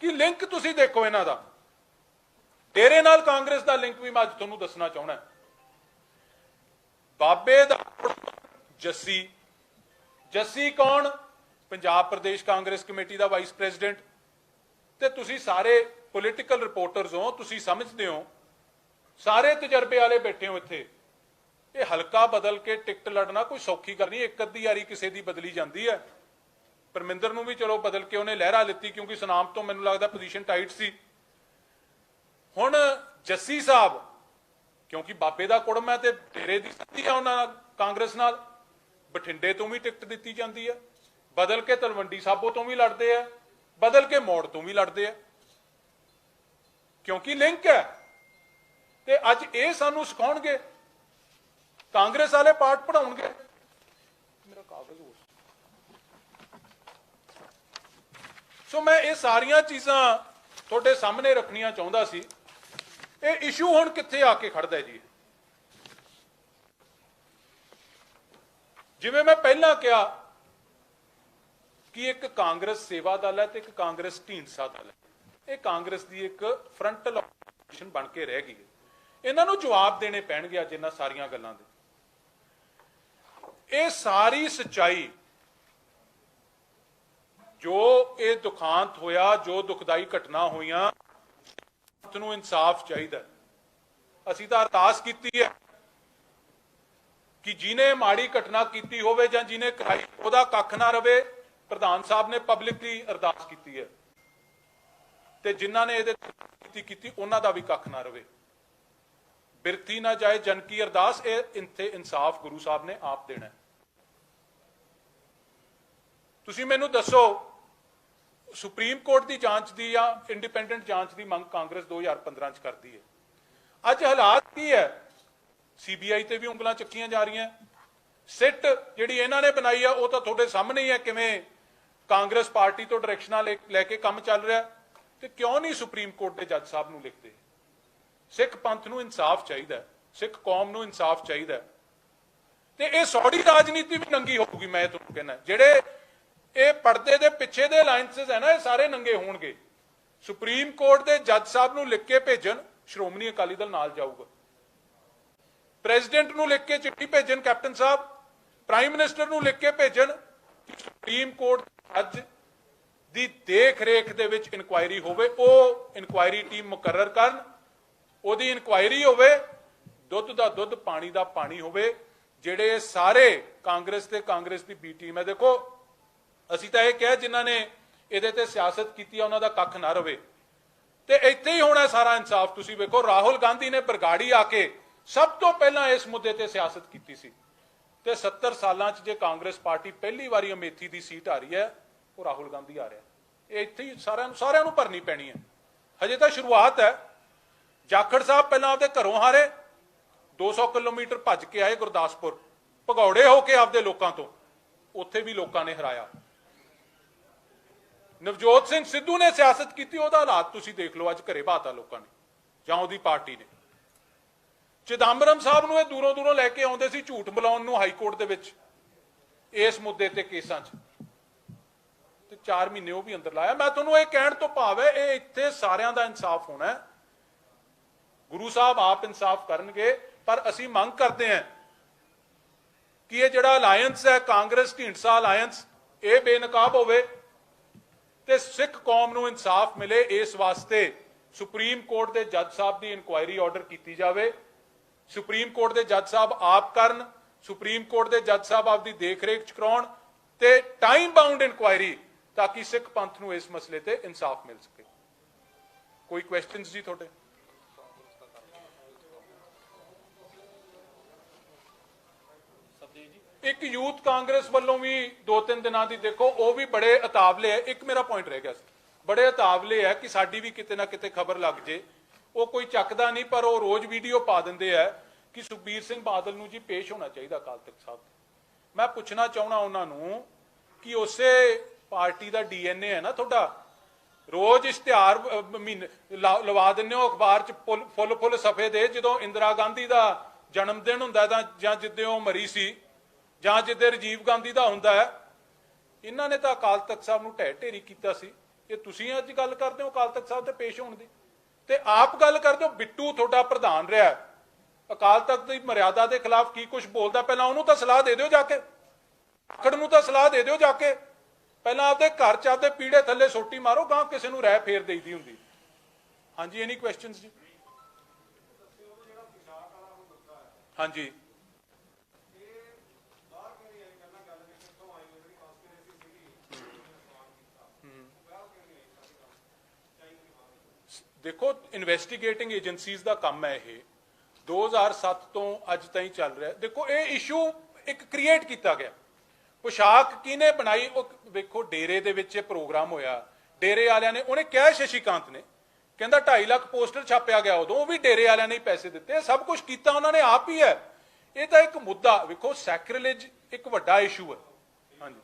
ਕਿ ਲਿੰਕ ਤੁਸੀਂ ਦੇਖੋ ਇਹਨਾਂ ਦਾ ਡੇਰੇ ਨਾਲ, ਕਾਂਗਰਸ ਦਾ ਲਿੰਕ ਵੀ ਮੈਂ ਅੱਜ ਤੁਹਾਨੂੰ ਦੱਸਣਾ ਚਾਹੁੰਦਾ। ਬਾਬੇ ਦਾ ਜੱਸੀ ਕੌਣ? ਪੰਜਾਬ ਪ੍ਰਦੇਸ਼ ਕਾਂਗਰਸ ਕਮੇਟੀ ਦਾ ਵਾਈਸ ਪ੍ਰੈਜ਼ੀਡੈਂਟ। ਤੇ ਤੁਸੀਂ ਸਾਰੇ ਪੋਲੀਟੀਕਲ ਰਿਪੋਰਟਰਸ ਹੋ, ਤੁਸੀਂ ਸਮਝਦੇ ਹੋ, ਸਾਰੇ ਤਜਰਬੇ ਵਾਲੇ ਬੈਠੇ ਹੋ ਇੱਥੇ। ਇਹ ਹਲਕਾ ਬਦਲ ਕੇ ਟਿਕਟ ਲੜਨਾ ਕੋਈ ਸੌਖੀ ਗੱਲ ਨਹੀਂ। ਇੱਕ ਅੱਧੀ ਵਾਰੀ ਕਿਸੇ ਦੀ ਬਦਲੀ ਜਾਂਦੀ ਹੈ। ਪਰਮਿੰਦਰ ਨੂੰ ਵੀ ਚਲੋ ਬਦਲ ਕੇ ਉਹਨੇ ਲਹਿਰਾ ਲਿੱਤੀ ਕਿਉਂਕਿ ਸੁਨਾਮ ਤੋਂ ਮੈਨੂੰ ਲੱਗਦਾ ਪੋਜੀਸ਼ਨ ਟਾਈਟ ਸੀ। ਹੁਣ ਜੱਸੀ ਸਾਹਿਬ, ਕਿਉਂਕਿ ਬਾਬੇ ਦਾ ਕੁੜਮ ਹੈ ਤੇ ਡੇਰੇ ਦੀ ਸੰਧੀ ਆ ਉਹਨਾਂ ਕਾਂਗਰਸ ਨਾਲ, ਬਠਿੰਡੇ ਤੋਂ ਵੀ ਟਿਕਟ ਦਿੱਤੀ ਜਾਂਦੀ ਹੈ, ਬਦਲ ਕੇ ਤਲਵੰਡੀ ਸਾਬੋ ਤੋਂ ਵੀ ਲੜਦੇ ਆ, ਬਦਲ ਕੇ ਮੋੜ ਤੋਂ ਵੀ ਲੜਦੇ ਆ, ਕਿਉਂਕਿ ਲਿੰਕ ਹੈ। ਤੇ ਅੱਜ ਇਹ ਸਾਨੂੰ ਸਿਖਾਉਣਗੇ, ਕਾਂਗਰਸ ਵਾਲੇ ਪਾਠ ਪੜਾਉਣਗੇ। ਮੇਰਾ ਕਾਗਜ਼ ਹੋ ਸੋ ਮੈਂ ਇਹ ਸਾਰੀਆਂ ਚੀਜ਼ਾਂ ਤੁਹਾਡੇ ਸਾਹਮਣੇ ਰੱਖਣੀਆਂ ਚਾਹੁੰਦਾ ਸੀ। ਇਹ ਇਸ਼ੂ ਹੁਣ ਕਿੱਥੇ ਆ ਕੇ ਖੜਦਾ ਜੀ? ਜਿਵੇਂ ਮੈਂ ਪਹਿਲਾਂ ਕਿਹਾ ਕਿ ਇੱਕ ਕਾਂਗਰਸ ਸੇਵਾ ਦਲ ਹੈ ਤੇ ਇੱਕ ਕਾਂਗਰਸ ਢੀਂਡਸਾ ਦਲ ਹੈ। ਇਹ ਕਾਂਗਰਸ ਦੀ ਇੱਕ ਫਰੰਟਲ ਆਪੋਜੀਸ਼ਨ ਬਣ ਕੇ ਰਹਿ ਗਈ ਹੈ। ਇਹਨਾਂ ਨੂੰ ਜਵਾਬ ਦੇਣੇ ਪੈਣਗੇ ਅੱਜ ਇਹਨਾਂ ਸਾਰੀਆਂ ਗੱਲਾਂ ਦੇ। ਇਹ ਸਾਰੀ ਸੱਚਾਈ ਜੋ ਇਹ ਦੁਖਾਂਤ ਹੋਇਆ, ਜੋ ਦੁਖਦਾਈ ਘਟਨਾ ਹੋਈਆਂ, ਨੂੰ ਇਨਸਾਫ ਚਾਹੀਦਾ। ਅਸੀਂ ਤਾਂ ਅਰਦਾਸ ਕੀਤੀ ਹੈ ਕਿ ਜਿਹਨੇ ਮਾੜੀ ਘਟਨਾ ਕੀਤੀ ਹੋਵੇ ਜਾਂ ਜਿਹਨੇ ਕਰਾਈ ਉਹਦਾ ਕੱਖ ਨਾ ਰਵੇ। ਪ੍ਰਧਾਨ ਸਾਹਿਬ ਨੇ ਪਬਲਿਕਲੀ ਅਰਦਾਸ ਕੀਤੀ ਹੈ ਤੇ ਜਿਨ੍ਹਾਂ ਨੇ ਇਹਦੇ ਕੀਤੀ ਉਹਨਾਂ ਦਾ ਵੀ ਕੱਖ ਨਾ ਰਵੇ। ਬਿਰਤੀ ਨਾ ਜਾਏ ਜਨ ਕੀ ਅਰਦਾਸ। ਇਹ ਇੱਥੇ ਇਨਸਾਫ ਗੁਰੂ ਸਾਹਿਬ ਨੇ ਆਪ ਦੇਣਾ। ਤੁਸੀਂ ਮੈਨੂੰ ਦੱਸੋ, ਸੁਪਰੀਮ ਕੋਰਟ ਦੀ ਜਾਂਚ ਦੀ ਜਾਂ ਇੰਡੀਪੈਂਡੈਂਟ ਜਾਂਚ ਦੀ ਮੰਗ ਕਾਂਗਰਸ 2015 ਚ ਕਰਦੀ ਹੈ। ਅੱਜ ਹਾਲਾਤ ਕੀ ਹੈ? ਸੀਬੀਆਈ ਤੇ ਵੀ ਉਂਗਲਾਂ ਚੱਕੀਆਂ ਜਾ ਰਹੀਆਂ। ਸਿੱਟ ਜਿਹੜੀ ਇਹਨਾਂ ਨੇ ਬਣਾਈ ਆ ਉਹ ਤਾਂ ਤੁਹਾਡੇ ਸਾਹਮਣੇ ਹੀ ਹੈ ਕਿਵੇਂ ਕਾਂਗਰਸ ਪਾਰਟੀ ਤੋਂ ਡਾਇਰੈਕਸ਼ਨਾਂ ਲੈ ਕੇ ਕੰਮ ਚੱਲ ਰਿਹਾ। ਤੇ ਕਿਉਂ ਨਹੀਂ ਸੁਪਰੀਮ ਕੋਰਟ ਦੇ ਜੱਜ ਸਾਹਿਬ ਨੂੰ ਲਿਖਦੇ? ਸਿੱਖ ਪੰਥ ਨੂੰ ਇਨਸਾਫ ਚਾਹੀਦਾ, ਸਿੱਖ ਕੌਮ ਨੂੰ ਇਨਸਾਫ ਚਾਹੀਦਾ। ਤੇ ਇਹ ਸੌੜੀ ਰਾਜਨੀਤੀ ਵੀ ਨੰਗੀ ਹੋਊਗੀ। ਮੈਂ ਤੁਹਾਨੂੰ ਕਹਿੰਦਾ ਜਿਹੜੇ ਇਹ ਪਰਦੇ ਦੇ ਪਿੱਛੇ ਦੇ ਅਲਾਈਅੰਸਸ ਹੈ ਨਾ, ਇਹ ਸਾਰੇ ਨੰਗੇ ਹੋਣਗੇ। ਸੁਪਰੀਮ ਕੋਰਟ ਦੇ ਜੱਜ ਸਾਹਿਬ ਨੂੰ ਲਿਖ ਕੇ ਭੇਜਣ, ਸ਼੍ਰੋਮਣੀ ਅਕਾਲੀ ਦਲ ਨਾਲ ਜਾਊਗਾ। ਪ੍ਰੈਜ਼ੀਡੈਂਟ ਨੂੰ ਲਿਖ ਕੇ ਚਿੱਠੀ ਭੇਜਣ ਕੈਪਟਨ ਸਾਹਿਬ, ਪ੍ਰਾਈਮ ਮਿਨਿਸਟਰ ਨੂੰ ਲਿਖ ਕੇ ਭੇਜਣ ਕਿ ਸੁਪਰੀਮ ਕੋਰਟ ਜੱਜ ਦੀ ਦੇਖ ਰੇਖ ਦੇ ਵਿੱਚ ਇਨਕੁਆਇਰੀ ਹੋਵੇ। ਉਹ ਇਨਕੁਆਇਰੀ ਟੀਮ ਮੁਕਰਰ ਕਰਨ, ਉਹਦੀ ਇਨਕੁਆਇਰੀ ਹੋਵੇ, ਦੁੱਧ ਦਾ ਦੁੱਧ ਪਾਣੀ ਦਾ ਪਾਣੀ ਹੋਵੇ। ਜਿਹੜੇ ਸਾਰੇ ਕਾਂਗਰਸ ਤੇ ਕਾਂਗਰਸ ਦੀ ਬੀ ਟੀਮ ਹੈ, ਦੇਖੋ ਅਸੀਂ ਤਾਂ ਇਹ ਕਿਹਾ ਜਿਨ੍ਹਾਂ ਨੇ ਇਹਦੇ ਤੇ ਸਿਆਸਤ ਕੀਤੀ ਆ ਉਹਨਾਂ ਦਾ ਕੱਖ ਨਾ ਰਵੇ। ਤੇ ਇੱਥੇ ਹੀ ਹੋਣਾ ਸਾਰਾ ਇਨਸਾਫ। ਤੁਸੀਂ ਵੇਖੋ ਰਾਹੁਲ ਗਾਂਧੀ ਨੇ ਬਰਗਾੜੀ ਆ ਕੇ ਸਭ ਤੋਂ ਪਹਿਲਾਂ ਇਸ ਮੁੱਦੇ ਤੇ ਸਿਆਸਤ ਕੀਤੀ ਸੀ। ਤੇ 70 ਸਾਲਾਂ 'ਚ ਜੇ ਕਾਂਗਰਸ ਪਾਰਟੀ ਪਹਿਲੀ ਵਾਰੀ ਅਮੇਥੀ ਦੀ ਸੀਟ ਆ ਰਹੀ ਹੈ, ਉਹ ਰਾਹੁਲ ਗਾਂਧੀ ਆ ਰਿਹਾ। ਇਹ ਇੱਥੇ ਹੀ ਸਾਰਿਆਂ ਨੂੰ ਭਰਨੀ ਪੈਣੀ ਹੈ। ਹਜੇ ਤਾਂ ਸ਼ੁਰੂਆਤ ਹੈ। ਜਾਖੜ ਸਾਹਿਬ ਪਹਿਲਾਂ ਆਪਦੇ ਘਰੋਂ ਹਾਰੇ, 200 ਕਿਲੋਮੀਟਰ ਭੱਜ ਕੇ ਆਏ ਗੁਰਦਾਸਪੁਰ, ਭਗੌੜੇ ਹੋ ਕੇ ਆਪਦੇ ਲੋਕਾਂ ਤੋਂ, ਉੱਥੇ ਵੀ ਲੋਕਾਂ ਨੇ ਹਰਾਇਆ। ਨਵਜੋਤ ਸਿੰਘ ਸਿੱਧੂ ਨੇ ਸਿਆਸਤ ਕੀਤੀ, ਉਹਦਾ ਹਾਲਾਤ ਤੁਸੀਂ ਦੇਖ ਲਓ, ਅੱਜ ਘਰੇ ਬਾਤਾ ਲੋਕਾਂ ਨੇ ਜਾਂ ਉਹਦੀ ਪਾਰਟੀ ਨੇ। ਚਿਦੰਬਰਮ ਸਾਹਿਬ ਨੂੰ ਇਹ ਦੂਰੋਂ ਦੂਰੋਂ ਲੈ ਕੇ ਆਉਂਦੇ ਸੀ ਝੂਠ ਬੁਲਾਉਣ ਨੂੰ ਹਾਈ ਕੋਰਟ ਦੇ ਵਿੱਚ ਇਸ ਮੁੱਦੇ ਤੇ ਕੇਸਾਂ 'ਚ, ਤੇ 4 ਮਹੀਨੇ ਉਹ ਵੀ ਅੰਦਰ ਲਾਇਆ। ਮੈਂ ਤੁਹਾਨੂੰ ਇਹ ਕਹਿਣ ਤੋਂ ਭਾਵ ਹੈ, ਇਹ ਇੱਥੇ ਸਾਰਿਆਂ ਦਾ ਇਨਸਾਫ ਹੋਣਾ ਹੈ। ਗੁਰੂ ਸਾਹਿਬ ਆਪ ਇਨਸਾਫ ਕਰਨਗੇ, ਪਰ ਅਸੀਂ ਮੰਗ ਕਰਦੇ ਹਾਂ ਕਿ ਇਹ ਜਿਹੜਾ ਅਲਾਇੰਸ ਹੈ ਕਾਂਗਰਸ ਢੀਂਡਸਾ ਅਲਾਇੰਸ, ਇਹ ਬੇਨਕਾਬ ਹੋਵੇ ਤੇ ਸਿੱਖ ਕੌਮ ਨੂੰ ਇਨਸਾਫ ਮਿਲੇ। ਇਸ ਵਾਸਤੇ ਸੁਪਰੀਮ ਕੋਰਟ ਦੇ ਜੱਜ ਸਾਹਿਬ ਦੀ ਇਨਕੁਆਇਰੀ ਆਰਡਰ ਕੀਤੀ ਜਾਵੇ। ਸੁਪਰੀਮ ਕੋਰਟ ਦੇ ਜੱਜ ਸਾਹਿਬ ਆਪ ਕਰਨ, ਸੁਪਰੀਮ ਕੋਰਟ ਦੇ ਜੱਜ ਸਾਹਿਬ ਆਪਦੀ ਦੇਖਰੇਖ ਚ ਕਰਾਉਣ ਤੇ ਟਾਈਮ ਬਾਉਂਡ ਇਨਕੁਆਇਰੀ, ਤਾਂ ਕਿ ਸਿੱਖ ਪੰਥ ਨੂੰ ਇਸ ਮਸਲੇ ਤੇ ਇਨਸਾਫ ਮਿਲ ਸਕੇ। ਕੋਈ ਕੁਐਸਚਨਸ ਜੀ ਤੁਹਾਡੇ? ਇੱਕ ਯੂਥ ਕਾਂਗਰਸ ਵੱਲੋਂ ਵੀ 2-3 ਦਿਨਾਂ ਦੀ ਦੇਖੋ, ਉਹ ਵੀ ਬੜੇ ਉਤਾਵਲੇ ਹੈ। ਇੱਕ ਮੇਰਾ ਪੁਆਇੰਟ ਰਹਿ ਗਿਆ ਸੀ, ਬੜੇ ਉਤਾਵਲੇ ਹੈ ਕਿ ਸਾਡੀ ਵੀ ਕਿਤੇ ਨਾ ਕਿਤੇ ਖਬਰ ਲੱਗ ਜੇ। ਉਹ ਕੋਈ ਚੱਕਦਾ ਨਹੀਂ, ਪਰ ਉਹ ਰੋਜ਼ ਵੀਡੀਓ ਪਾ ਦਿੰਦੇ ਆ ਕਿ ਸੁਖਬੀਰ ਸਿੰਘ ਬਾਦਲ ਨੂੰ ਜੀ ਪੇਸ਼ ਹੋਣਾ ਚਾਹੀਦਾ ਅਕਾਲ ਤਖਤ ਸਾਹਿਬ। ਮੈਂ ਪੁੱਛਣਾ ਚਾਹਣਾ ਉਹਨਾਂ ਨੂੰ ਕਿ ਉਸੇ ਪਾਰਟੀ ਦਾ DNA ਹੈ ਨਾ ਤੁਹਾਡਾ, ਰੋਜ਼ ਇਸ਼ਤਿਹਾਰ ਮਹੀਨੇ ਲਵਾ ਦਿੰਦੇ ਹੋ ਅਖਬਾਰ 'ਚ ਫੁੱਲ ਸਫੇ ਦੇ, ਜਦੋਂ ਇੰਦਰਾ ਗਾਂਧੀ ਦਾ ਜਨਮ ਦਿਨ ਹੁੰਦਾ ਤਾਂ, ਜਾਂ ਜਿੱਦੇ ਉਹ ਮਰੀ ਸੀ, ਜਾਂ ਜਿੱਦੇ ਰਾਜੀਵ ਗਾਂਧੀ ਦਾ ਹੁੰਦਾ ਹੈ। ਇਹਨਾਂ ਨੇ ਤਾਂ ਅਕਾਲ ਤਖਤ ਸਾਹਿਬ ਨੂੰ ਢਹਿ ਢੇਰੀ ਕੀਤਾ ਸੀ। ਇਹ ਤੁਸੀਂ ਅੱਜ ਗੱਲ ਕਰਦੇ ਹੋ ਅਕਾਲ ਤਖਤ ਸਾਹਿਬ ਤੇ ਪੇਸ਼ ਹੋਣ ਦੀ, ਤੇ ਆਪ ਗੱਲ ਕਰਦੇ ਹੋ। ਬਿੱਟੂ ਤੁਹਾਡਾ ਪ੍ਰਧਾਨ ਰਿਹਾ, ਅਕਾਲ ਤਖਤ ਦੀ ਮਰਿਆਦਾ ਦੇ ਖਿਲਾਫ ਕੀ ਕੁਝ ਬੋਲਦਾ, ਪਹਿਲਾਂ ਉਹਨੂੰ ਤਾਂ ਸਲਾਹ ਦੇ ਦਿਓ ਜਾ ਕੇ, ਆਖੜ ਨੂੰ ਤਾਂ ਸਲਾਹ ਦੇ ਦਿਓ ਜਾ ਕੇ। ਪਹਿਲਾਂ ਆਪਦੇ ਘਰ 'ਚ ਆਪਦੇ ਪੀੜੇ ਥੱਲੇ ਸੋਟੀ ਮਾਰੋ, ਗਾਂ ਕਿਸੇ ਨੂੰ ਰਹਿ ਫੇਰ ਦੇਈਦੀ ਹੁੰਦੀ। ਹਾਂਜੀ, ਐਨੀ ਕੁਐਸਚਨਸ ਜੀ? ਹਾਂਜੀ, ਦੇਖੋ ਇਨਵੈਸਟੀਗੇਟਿੰਗ ਏਜੰਸੀਜ਼ ਦਾ ਕੰਮ ਹੈ ਇਹ, 2007 ਤੋਂ ਅੱਜ ਤਾਈਂ ਚੱਲ ਰਿਹਾ। ਦੇਖੋ ਇਹ ਇਸ਼ੂ ਇੱਕ ਕ੍ਰੀਏਟ ਕੀਤਾ ਗਿਆ, ਪੁਸ਼ਾਕ ਕਿਹਨੇ ਬਣਾਈ? ਉਹ ਵੇਖੋ, ਡੇਰੇ ਦੇ ਵਿੱਚ ਇਹ ਪ੍ਰੋਗਰਾਮ ਹੋਇਆ, ਡੇਰੇ ਵਾਲਿਆਂ ਨੇ, ਉਹਨੇ ਕਿਹਾ ਸ਼ਸ਼ੀਕਾਂਤ ਨੇ, ਕਹਿੰਦਾ 2.5 ਲੱਖ ਪੋਸਟਰ ਛਾਪਿਆ ਗਿਆ ਉਦੋਂ, ਉਹ ਵੀ ਡੇਰੇ ਵਾਲਿਆਂ ਨੇ ਹੀ ਪੈਸੇ ਦਿੱਤੇ। ਸਭ ਕੁਝ ਕੀਤਾ ਉਹਨਾਂ ਨੇ ਆਪ ਹੀ ਹੈ। ਇਹ ਤਾਂ ਇੱਕ ਮੁੱਦਾ ਵੇਖੋ, ਸੈਕ੍ਰਿਲੇਜ ਇੱਕ ਵੱਡਾ ਇਸ਼ੂ ਹੈ। ਹਾਂਜੀ,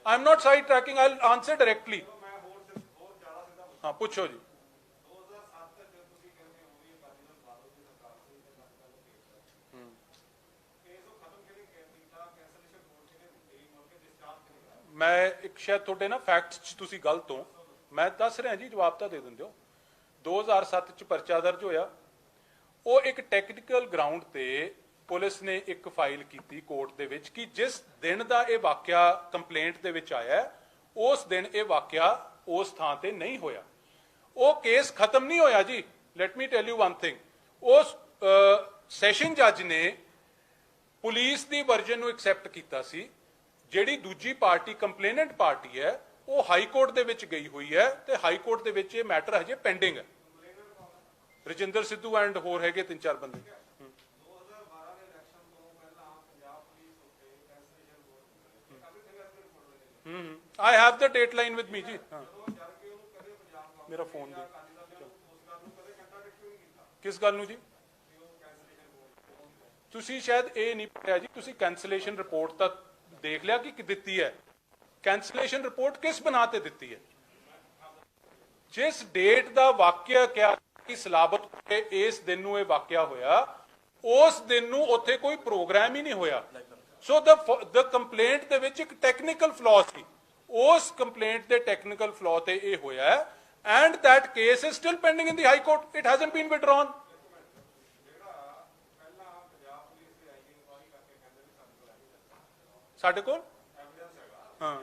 I am not sidetracking, I will answer directly. ਹਾਂ, ਪੁੱਛੋ ਜੀ। ਮੈਂ ਇੱਕ ਸ਼ਾਇਦ ਤੁਹਾਡੇ ਨਾ ਫੈਕਟਸ 'ਚ ਤੁਸੀਂ ਗਲਤ ਹੋ, ਮੈਂ ਦੱਸ ਰਿਹਾ ਜੀ, ਜਵਾਬ ਤਾਂ ਦੇ ਦਿੰਦੇ ਹੋ। 2007 'ਚ ਪਰਚਾ ਦਰਜ ਹੋਇਆ, ਉਹ ਇੱਕ ਟੈਕਨੀਕਲ ਗਰਾਊਂਡ ਤੇ ਪੁਲਿਸ ਨੇ ਇੱਕ ਫਾਈਲ ਕੀਤੀ ਕੋਰਟ ਦੇ ਵਿੱਚ ਕਿ ਜਿਸ ਦਿਨ ਦਾ ਇਹ ਵਾਕਿਆ ਕੰਪਲੇਂਟ ਦੇ ਵਿੱਚ ਆਇਆ, ਉਸ ਦਿਨ ਇਹ ਵਾਕਿਆ ਉਸ ਥਾਂ ਤੇ ਨਹੀਂ ਹੋਇਆ। ਉਹ ਕੇਸ ਖਤਮ ਨਹੀਂ ਹੋਇਆ ਜੀ। Let me tell you one thing, ਉਸ ਸੈਸ਼ਨ ਜੱਜ ਨੇ ਪੁਲਿਸ ਦੀ ਵਰਜਨ ਨੂੰ ਐਕਸੈਪਟ ਕੀਤਾ ਸੀ। ਜਿਹੜੀ ਦੂਜੀ ਪਾਰਟੀ ਕੰਪਲੇਨੈਂਟ ਪਾਰਟੀ ਹੈ, ਉਹ ਹਾਈ ਕੋਰਟ ਦੇ ਵਿੱਚ ਗਈ ਹੋਈ ਹੈ ਤੇ ਹਾਈ ਕੋਰਟ ਦੇ ਵਿੱਚ ਇਹ ਮੈਟਰ ਹਜੇ ਪੈਂਡਿੰਗ ਹੈ। ਰਜਿੰਦਰ ਸਿੱਧੂ ਐਂਡ ਹੋਰ ਹੈਗੇ 3-4 ਬੰਦੇ। I have the date line with me ਜੀ। ਮੇਰਾ ਫੋਨ ਦੇ ਕਿਸ ਗੱਲ ਨੂੰ ਜੀ? ਤੁਸੀਂ ਸ਼ਾਇਦ ਇਹ ਨਹੀਂ ਪੜਿਆ ਜੀ, ਤੁਸੀਂ ਕੈਂਸਲੇਸ਼ਨ ਰਿਪੋਰਟ ਤਾਂ ਦੇਖ ਲਿਆ ਕਿ ਦਿੱਤੀ ਹੈ। ਕੈਂਸਲੇਸ਼ਨ ਰਿਪੋਰਟ ਕਿਸ ਬਣਾ ਤੇ ਦਿੱਤੀ ਹੈ? ਜਿਸ ਡੇਟ ਦਾ ਵਾਕਿਆ ਕਿਹਾ ਕਿ ਸਲਾਬਤ ਤੇ ਇਸ ਦਿਨ ਨੂੰ ਇਹ ਵਾਕਿਆ ਹੋਇਆ, ਉਸ ਦਿਨ ਨੂੰ ਉੱਥੇ ਕੋਈ ਪ੍ਰੋਗਰਾਮ ਹੀ ਨਹੀਂ ਹੋਇਆ। ਸੋ ਦ ਕੰਪਲੇਂਟ ਦੇ ਵਿੱਚ ਇੱਕ ਟੈਕਨੀਕਲ ਫਲॉ ਸੀ, ਉਸ ਕੰਪਲੇਂਟ ਦੇ ਟੈਕਨੀਕਲ ਫਲॉ ਤੇ ਇਹ ਹੋਇਆ, and that case is still pending in the high court, it hasn't been withdrawn. ਸਾਡੇ ਕੋਲ ਹਾਂ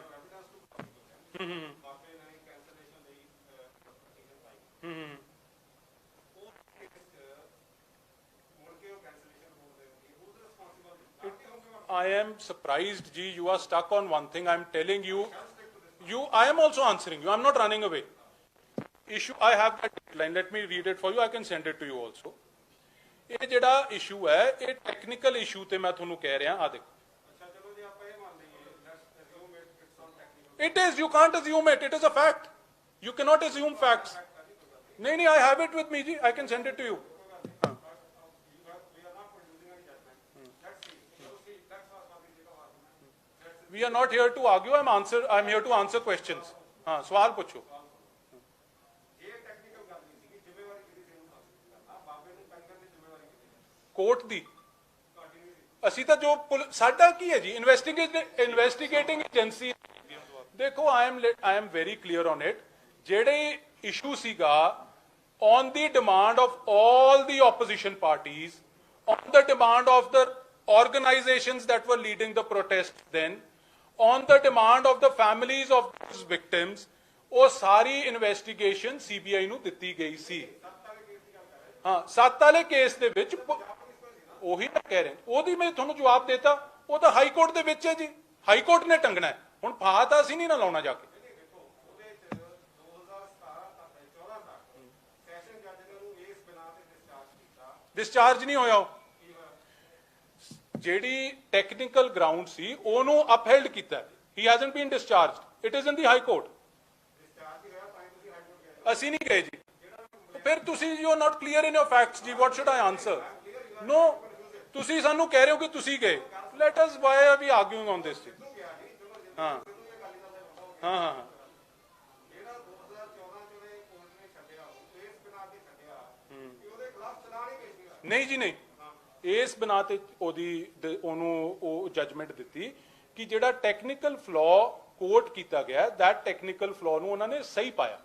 I am surprised, Ji. You are stuck on one thing. I am telling you. I am also answering you. I am not running away. Issue. I have that line. Let me read it for you. I can send it to you also. ਇਹ ਜਿਹੜਾ issue ਹੈ ਇਹ technical issue ਤੇ ਮੈਂ ਤੁਹਾਨੂੰ ਕਹਿ ਰਿਹਾ। ਆ ਦੇਖੋ, it is, you can't assume it, it is a fact, you cannot assume facts. नहीं, I have it with me ji, I can send it to you. We are not here to argue, I'm here to answer questions. हाँ, सवाल पूछो। Court दी ਅਸੀਂ ਤਾਂ ਜੋ ਸਾਡਾ ਕੀ ਹੈ ਜੀ ਇਨਵੈਸਟੀਗੇਟਿੰਗ ਏਜੰਸੀ। ਦੇਖੋ I am very clear on it, ਜਿਹੜੇ ਇਸ਼ੂ ਸੀਗਾ on the demand of all the opposition parties, on the demand of the organizations that were leading the protest then, on the demand of the families of those victims, ਉਹ ਸਾਰੀ investigation CBI ਨੂੰ ਦਿੱਤੀ ਗਈ ਸੀ। ਹਾਂ, 7 ਵਾਲੇ case ਦੇ ਵਿੱਚ ਉਹੀ ਮੈਂ ਕਹਿ ਰਿਹਾ, ਉਹਦੀ ਮੈਂ ਤੁਹਾਨੂੰ ਜਵਾਬ ਦੇਤਾ, ਉਹ ਤਾਂ ਹਾਈ ਕੋਰਟ ਦੇ ਵਿੱਚ ਹੈ ਜੀ, ਹਾਈ ਕੋਰਟ ਨੇ ਟੰਗਣਾ ਹੈ। ਹੁਣ ਫਾਹਾ ਤਾਂ ਅਸੀਂ ਨਹੀਂ ਨਾ ਲਾਉਣਾ ਜਾ ਕੇ। ਡਿਸਚਾਰਜ ਨਹੀਂ ਹੋਇਆ, ਜਿਹੜੀ ਟੈਕਨੀਕਲ ਗਰਾਊਂਡ ਸੀ ਉਹਨੂੰ ਅਪਹੈਲਡ ਕੀਤਾ। He hasn't been discharged, it is in the high court. ਅਸੀਂ ਨਹੀਂ ਗਏ ਜੀ। ਫਿਰ ਤੁਸੀਂ you are not clear in your facts ਜੀ, what should I answer? No, ਤੁਸੀਂ ਸਾਨੂੰ ਕਹਿ ਰਹੇ ਹੋ ਕਿ ਤੁਸੀਂ ਗਏ। Let us why are we arguing on this thing. ਹਾਂ ਹਾਂ ਹਾਂ ਨਹੀਂ ਜੀ, ਨਹੀਂ, ਇਸ ਬਣਾ ਤੇ ਉਹਨੂੰ ਉਹ ਜਜਮੈਂਟ ਦਿੱਤੀ ਕਿ ਜਿਹੜਾ ਟੈਕਨੀਕਲ ਫਲॉ ਕੋਟ ਕੀਤਾ ਗਿਆ, ਦੈਟ ਟੈਕਨੀਕਲ ਫਲॉ ਨੂੰ ਉਹਨਾਂ ਨੇ ਸਹੀ ਪਾਇਆ।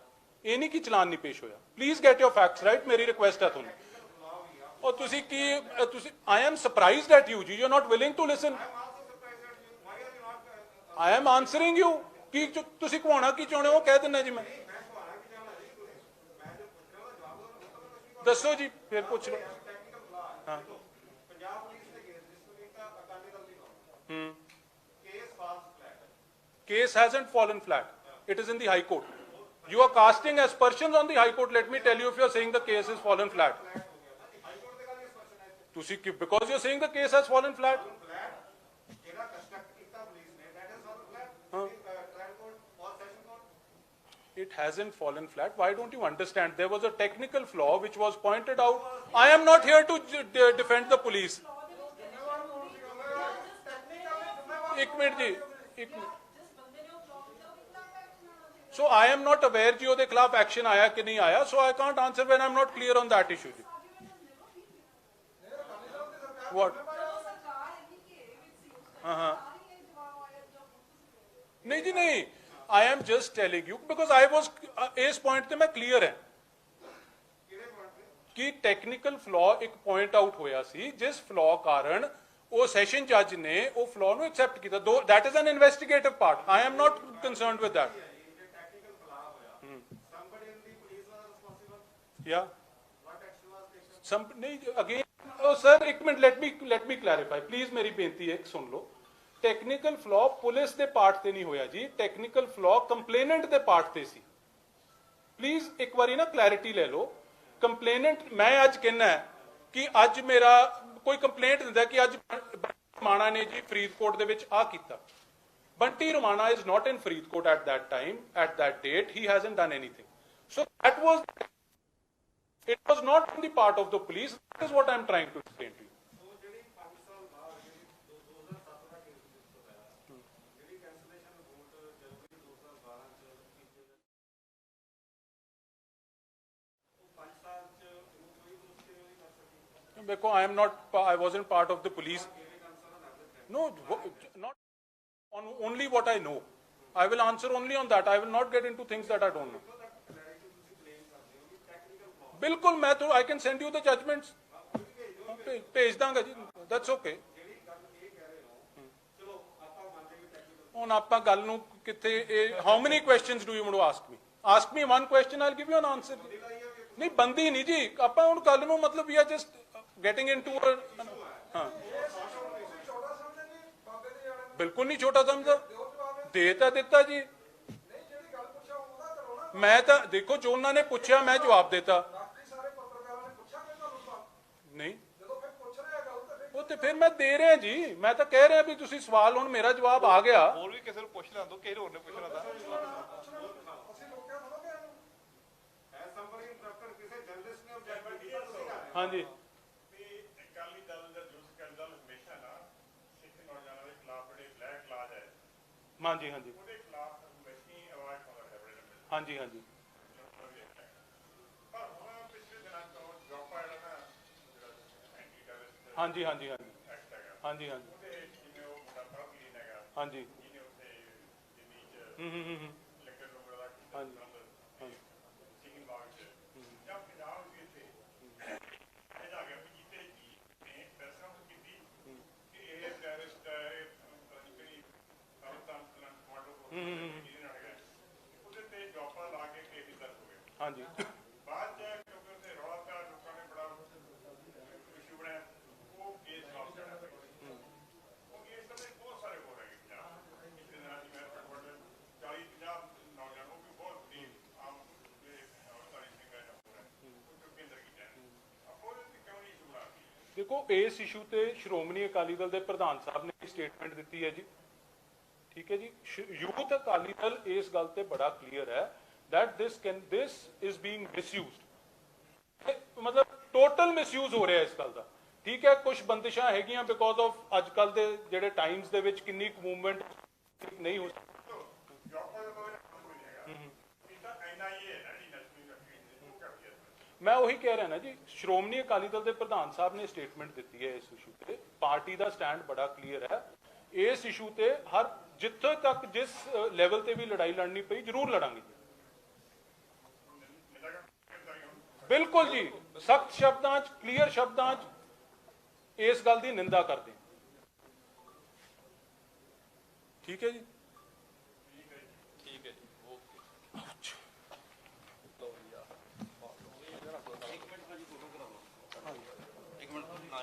ਇਹ ਨਹੀਂ ਕਿ ਚਲਾਨ ਨਹੀਂ ਪੇਸ਼ ਹੋਇਆ। Please get your facts right, ਮੇਰੀ ਰਿਕੁਐਸਟ ਹੈ ਤੁਹਾਨੂੰ। और तुसी की तुसी I am surprised at you ji, you are not willing to listen. I am answering you कि तुसी घुमाना की चाहते हो कह देना जी। मैं दसो जी, फिर पूछ लो। हाँ, case hasn't fallen flat, it is in the high court. You are casting aspersions on the high court. Let me tell you, if you are saying the case has fallen flat, because you're saying the case has fallen flat. It hasn't fallen flat. Why don't you understand? There was a technical flaw which was pointed out. I am not here to defend the police. एक minute जी, एक minute. So I am not aware जी ਉਹਦੇ ਖਿਲਾਫ action ਆਇਆ ਕਿ ਨਹੀਂ ਆਇਆ, so I can't answer when I'm not clear on that issue ji. What? नहीं जी, नहीं, I am just telling you because I was इस पॉइंट पे मैं क्लियर है कि टेक्निकल फ्लॉ एक पॉइंट आउट होया सी, जिस फ्लॉ कारण वो सैशन जज ने वो फ्लॉ नु एक्सेप्ट किया। दो that is an investigative part, I am not concerned with that. Yeah, some नहीं again, सर एक minute, let me clarify please. मेरी बेनती है, सुन लो। टेक्निकल फ्लॉ पुलिस के पार्ट से नहीं होया जी, टेक्निकल फ्लॉ कंप्लेनेंट के पार्ट से सी। प्लीज एक बारी ना क्लैरिटी ले लो। कंप्लेनेंट मैं अज कहना है कि अज मेरा कोई कंप्लेंट दिंदा कि अज रमाणा ने जी फरीदकोट दे विच आ कीता। Bunty Ramana is not in Faridkot at that time, at that date he hasn't done anything, so that was, it was not on the part of the police. That is what I am trying to explain to you. Because I wasn't part of the police. No, not on only what I know. I will answer only on that. I will not get into things that I don't know. बिल्कुल, मैं तो I can send you the judgements, भेज दांगा जी, that's okay. ਹੁਣ ਆਪਾਂ ਗੱਲ ਨੂੰ ਕਿੱਥੇ, how many questions do you want to ask me one question, I will give you an answer. ਨਹੀਂ ਬੰਦੀ ਨਹੀਂ ਜੀ, ਆਪਾਂ ਹੁਣ ਗੱਲ ਨੂੰ ਮਤਲਬ ਵੀ ਆ ਜਸਟ ਗੈਟਿੰਗ ਇਨਟੂ। ਹਾਂ, ਬਿਲਕੁਲ ਨਹੀਂ ਛੋਟਾ ਸਮਝਦਾ, ਦੇ ਤਾਂ ਦਿੱਤਾ ਜੀ। ਮੈਂ ਤਾਂ ਦੇਖੋ ਜੋ ਉਹਨਾਂ ਨੇ ਪੁੱਛਿਆ ਮੈਂ ਜਵਾਬ ਦੇਤਾ। नहीं ਤੇ ਫਿਰ ਮੈਂ ਦੇ ਰਿਹਾ ਜੀ, ਮੈਂ ਤਾਂ ਕਹਿ ਰਿਹਾ ਵੀ ਤੁਸੀਂ ਸਵਾਲ, ਹੁਣ ਮੇਰਾ ਜਵਾਬ ਆ ਗਿਆ। ਹੋਰ ਵੀ ਕਿਸੇ ਨੂੰ ਪੁੱਛ ਲੈਣ ਦੋ, ਕਿਸੇ ਹੋਰ ਨੇ ਪੁੱਛਣਾ ਤਾਂ ਹਾਂਜੀ ਅਕਾਲੀ ਦਲ ਦਾ ਜੋ ਅਕਾਲੀ ਦਲ ਹਮੇਸ਼ਾ ਨਾ ਸਿੱਖ ਨੌਜਵਾਨਾਂ ਦੇ ਖਿਲਾਫ ਜਿਹੜੇ ਬਲੈਕ ਲਾਜ ਹੈ ਹਾਂਜੀ ਹਾਂਜੀ ਉਹਦੇ ਖਿਲਾਫ ਹਮੇਸ਼ਾ ਆਵਾਜ਼ ਉਠਾਉਂਦਾ ਹੈ ਬੜੇ ਲੰਬੇ ਹਾਂਜੀ ਹਾਂਜੀ ਪਰ ਹੁਣ ਪਿਛਲੇ ਦਿਨਾਂ ਤੋਂ ਜੋਪਾ ਜਿਹੜਾ ਨਾ ਐਂਟੀ ਟੈਰਰਿਸਟ ਹਾਂਜੀ ਹਾਂਜੀ ਹਾਂਜੀ ਐਕਟ ਹੈਗਾ ਹਾਂਜੀ ਹਾਂਜੀ ਉਹਦੇ ਜਿਵੇਂ ਉਹ ਮੁੰਡਾ ਪ੍ਰਭਲੀਨ ਹੈਗਾ ਹਾਂਜੀ ਜਿਹਨੇ ਉੱਥੇ ਦਿੱਲੀ ਚ ਹੂੰ ਲੰਗਰ ਲੰਗਰ ਦਾ ਕੀਤਾ ਹਾਂਜੀ। ਹਾਂਜੀ ਸਿੰਘਨ ਬਾਗ ਚ ਜਾਂ ਪੰਜਾਬ ਵੀ ਇੱਥੇ ਇਹ ਜਾ ਗਿਆ ਵੀ ਜਿੱਤੇ ਜੀ ਨੇ ਫੈਸਲਾ ਕੀਤੀ ਕਿ ਇਹ ਟੈਰਰਿਸਟ ਹੈ, ਇਹ ਜਿਹੜੀ ਪਾਕਿਸਤਾਨ ਕਮਾਂਡੋ ਜਿਹਦੇ ਨਾਲ ਹੈਗਾ ਉਹਦੇ ਤੇ ਜੋਪਾ ਲਾ ਕੇ ਕੇਸ ਦਰਜ ਹੋ ਗਿਆ। ਹਾਂਜੀ ਬਾਅਦ ਚ ਕਿਉਂਕਿ ਉੱਥੇ ਰੌਲਾ ਪਿਆ, ਲੋਕਾਂ ਨੇ ਬੜਾ ਇਸ਼ੂ ਬਣਾਇਆ, ਉਹ ਕੇਸ ਵਾਪਸ ਲੈਣਾ ਪਿਆ। ਉਹ ਕੇਸ ਤਾਂ ਬਹੁਤ ਸਾਰੇ ਹੋ ਰਹੇ ਪੰਜਾਬ ਪਿਛਲੇ ਦਿਨਾਂ ਦੀ ਮੈਂ ਘੱਟੋ ਘੱਟ 40-50 ਨੌਜਵਾਨ ਉਹ ਵੀ ਬਹੁਤ ਵੱਡੀ ਆਮ ਅਵਤਾਰੀ ਸਿੰਘ ਹੈ ਉਹ ਕੇਂਦਰ ਕੀਤਾ ਆਪਾਂ ਉਹਦੇ ਤੇ ਕਿਉਂ ਨਹੀਂ ਇਸ਼ੂ ਬਣਾ ਰਹੇ? ਦੇਖੋ, ਇਸ ਇਸ਼ੂ ਤੇ ਸ਼੍ਰੋਮਣੀ ਅਕਾਲੀ ਦਲ ਦੇ ਪ੍ਰਧਾਨ ਸਾਹਿਬ ਨੇ ਸਟੇਟਮੈਂਟ ਦਿੱਤੀ ਹੈ ਜੀ, ਠੀਕ ਹੈ ਜੀ। ਯੂਥ ਅਕਾਲੀ ਦਲ ਇਸ ਗੱਲ ਤੇ ਬੜਾ ਕਲੀਅਰ ਹੈ that this is being misused, ਮਤਲਬ ਟੋਟਲ ਮਿਸਯੂਜ਼ ਹੋ ਰਿਹਾ ਇਸ ਗੱਲ ਦਾ। ਠੀਕ ਹੈ, ਕੁਝ ਬੰਦਿਸ਼ਾਂ ਹੈਗੀਆਂ ਬਿਕੋਜ਼ ਆਫ ਅੱਜ ਕੱਲ ਦੇ ਜਿਹੜੇ ਟਾਈਮਸ ਦੇ ਵਿੱਚ ਕਿੰਨੀ ਮੂਵਮੈਂਟ ਨਹੀਂ ਹੋ ਸਕਦੀ। ਮੈਂ ਉਹੀ ਕਹਿ ਰਿਹਾ ਨਾ ਜੀ, ਸ਼੍ਰੋਮਣੀ ਅਕਾਲੀ ਦਲ ਦੇ ਪ੍ਰਧਾਨ ਸਾਹਿਬ ਨੇ ਸਟੇਟਮੈਂਟ ਦਿੱਤੀ ਹੈ ਇਸ ਇਸ਼ੂ ਤੇ, ਪਾਰਟੀ ਦਾ ਸਟੈਂਡ ਬੜਾ ਕਲੀਅਰ ਹੈ ਇਸ ਇਸ਼ੂ ਤੇ। ਹਰ ਜਿੱਥੇ ਤੱਕ ਜਿਸ ਲੈਵਲ ਤੇ ਵੀ ਲੜਾਈ ਲੜਨੀ ਪਈ ਜ਼ਰੂਰ ਲੜਾਂਗੇ। ਬਿਲਕੁਲ ਜੀ, ਸਖਤ ਸ਼ਬਦਾਂ 'ਚ, ਕਲੀਅਰ ਸ਼ਬਦਾਂ 'ਚ ਇਸ ਗੱਲ ਦੀ ਨਿੰਦਾ ਕਰਦੇ ਹਾਂ। ਠੀਕ ਹੈ ਜੀ, ਠੀਕ ਹੈ ਜੀ, ਓਕੇ। ਇੱਕ ਮਿੰਟ ਨਾ